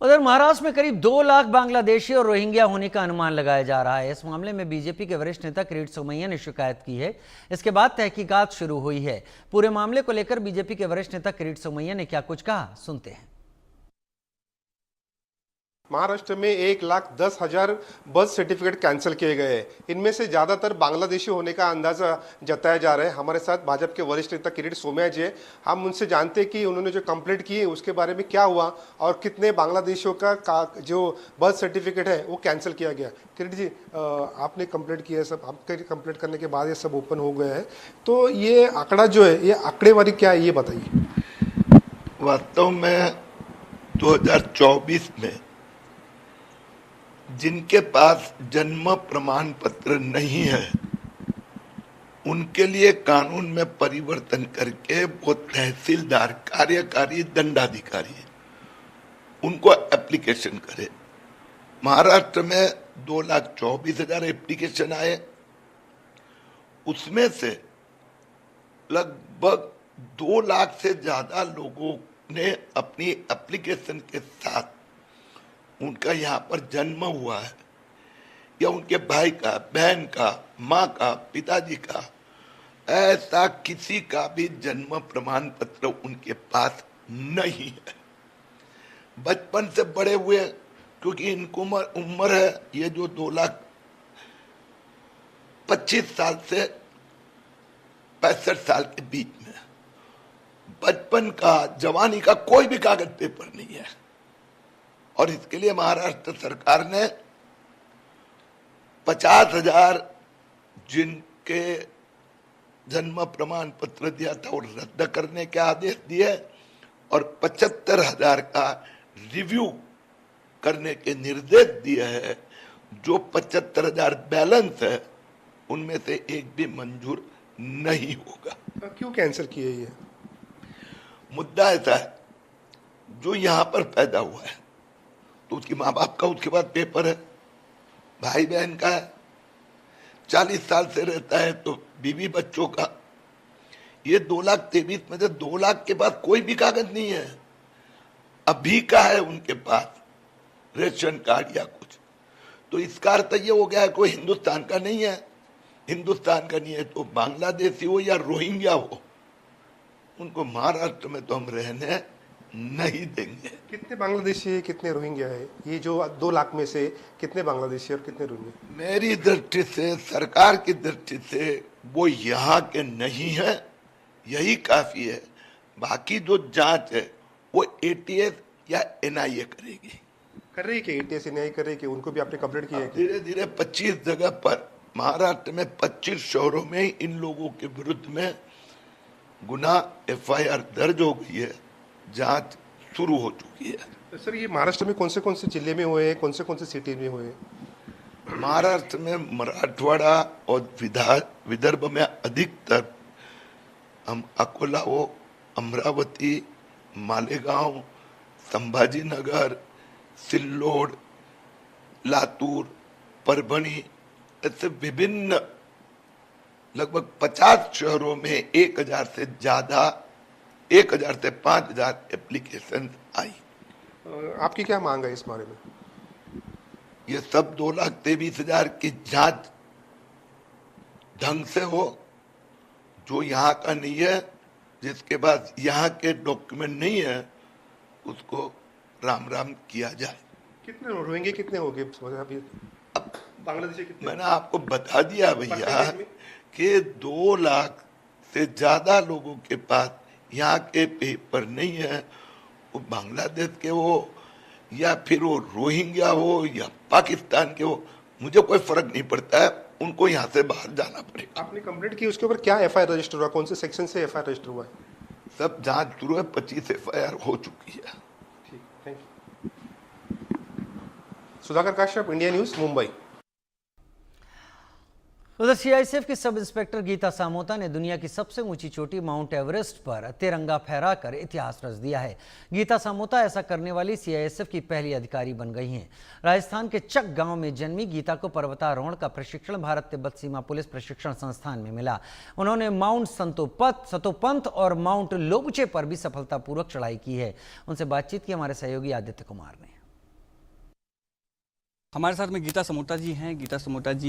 उधर महाराष्ट्र में करीब 2 लाख बांग्लादेशी और रोहिंग्या होने का अनुमान लगाया जा रहा है। इस मामले में बीजेपी के वरिष्ठ नेता किरीट सोमैया ने शिकायत की है। इसके बाद तहकीकात शुरू हुई है। पूरे मामले को लेकर बीजेपी के वरिष्ठ नेता किरीट सोमैया ने क्या कुछ कहा, सुनते हैं। महाराष्ट्र में 1,10,000 बर्थ सर्टिफिकेट कैंसिल किए गए हैं। इनमें से ज़्यादातर बांग्लादेशी होने का अंदाज़ा जताया जा रहा है। हमारे साथ भाजपा के वरिष्ठ नेता किरीट सोमैया जी है। हम उनसे जानते हैं कि उन्होंने जो कंप्लेंट की है उसके बारे में क्या हुआ और कितने बांग्लादेशियों का जो बर्थ सर्टिफिकेट है वो कैंसिल किया गया। किरीट जी, आपने कंप्लेंट किया है, सब आपके कंप्लेंट करने के बाद ये सब ओपन हो गया है, तो ये आंकड़ा जो है, ये आंकड़ेवारी क्या है, ये बताइए। वास्तव में 2024 में जिनके पास जन्म प्रमाण पत्र नहीं है उनके लिए कानून में परिवर्तन करके वो तहसीलदार, कार्यकारी दंडाधिकारी उनको एप्लीकेशन करे। महाराष्ट्र में 2,24,000 एप्लीकेशन आए, उसमें से लगभग 2 लाख से ज्यादा लोगों ने अपनी एप्लीकेशन के साथ उनका यहाँ पर जन्म हुआ है या उनके भाई का, बहन का, माँ का, पिताजी का, ऐसा किसी का भी जन्म प्रमाण पत्र उनके पास नहीं है। बचपन से बड़े हुए, क्योंकि इनको उम्र है ये जो 2,25 साल से 65 साल के बीच में, बचपन का, जवानी का कोई भी कागज पेपर नहीं है। और इसके लिए महाराष्ट्र सरकार ने 50,000 जिनके जन्म प्रमाण पत्र दिया था और रद्द करने के आदेश दिए और 75,000 का रिव्यू करने के निर्देश दिए हैं। जो 75,000 बैलेंस है उनमें से एक भी मंजूर नहीं होगा। क्यों कैंसिल किए ये? मुद्दा ऐसा है, जो यहाँ पर पैदा हुआ है तो उसके माँ बाप का उसके बाद पेपर है, भाई बहन का है, 40 साल से रहता है तो बीवी बच्चों का। ये 2,23,000 में से 2 लाख के पास कोई भी कागज नहीं है। अभी का है उनके पास रेशन कार्ड या कुछ, तो इसका अर्थ ये हो गया है कोई हिंदुस्तान का नहीं है। हिंदुस्तान का नहीं है तो बांग्लादेशी हो या रोहिंग्या हो, उनको महाराष्ट्र में तो हम रहने नहीं देंगे। कितने बांग्लादेशी है, कितने रोहिंग्या है? ये जो 2 लाख में से कितने बांग्लादेशी और कितने रोहिंग्या? मेरी दृष्टि से, सरकार की दृष्टि से, वो यहाँ के नहीं है, यही काफी है। बाकी जो जांच है वो एटीएस या एनआईए करेगी। कर रही है कि एटीएस एनआईए कर रही है कि उनको भी आपने कंप्लेंट किया है? धीरे धीरे 25 जगह पर महाराष्ट्र में 25 शहरों में इन लोगों के विरुद्ध में गुना एफआईआर दर्ज हो गई है, जांच शुरू हो चुकी है। सर, ये महाराष्ट्र में कौन से जिले में हुए हैं, कौन से सिटी में हुए हैं? महाराष्ट्र में मराठवाड़ा और विदर्भ में अधिकतर हम अकोला हो, अमरावती, मालेगांव, संभाजीनगर, सिल्लोड, लातूर, परभणी, ऐसे विभिन्न लगभग 50 शहरों में 1,000 से ज्यादा, 1,000 से 5,000 एप्लीकेशन आई। आपकी क्या मांग है इस बारे में? ये सब 2,23,000 की जांच ढंग से हो। जो यहाँ का नहीं है, जिसके पास यहाँ के डॉक्यूमेंट नहीं है, उसको राम राम किया जाए। कितने रोहिंग्या कितने हो गए अभी? अब बांग्लादेशी कितने? मैंने आपको बता दिया भैया कि 2 लाख से ज्यादा लोगों के पास यहाँ के पेपर नहीं है। वो बांग्लादेश के हो या फिर वो रोहिंग्या हो या पाकिस्तान के हो, मुझे कोई फर्क नहीं पड़ता है, उनको यहाँ से बाहर जाना पड़ेगा। आपने कंप्लेंट की, उसके ऊपर क्या एफआईआर रजिस्टर हुआ, कौन से सेक्शन से एफआईआर रजिस्टर हुआ है? सब जांच शुरू है, 25 एफआईआर हो चुकी है। ठीक, thank you. Sudhakar Kashyap, India news, Mumbai. उधर सीआईएसएफ की सब इंस्पेक्टर गीता सामोता ने दुनिया की सबसे ऊंची चोटी माउंट एवरेस्ट पर तिरंगा फहराकर इतिहास रच दिया है। गीता सामोता ऐसा करने वाली सीआईएसएफ की पहली अधिकारी बन गई हैं। राजस्थान के चक गांव में जन्मी गीता को पर्वतारोहण का प्रशिक्षण भारत तिब्बत सीमा पुलिस प्रशिक्षण संस्थान में मिला। उन्होंने माउंट सतोपंथ और माउंट लोबुचे पर भी सफलतापूर्वक चढ़ाई की है। उनसे बातचीत की हमारे सहयोगी आदित्य कुमार ने। हमारे साथ में गीता समोता जी हैं। गीता समोता जी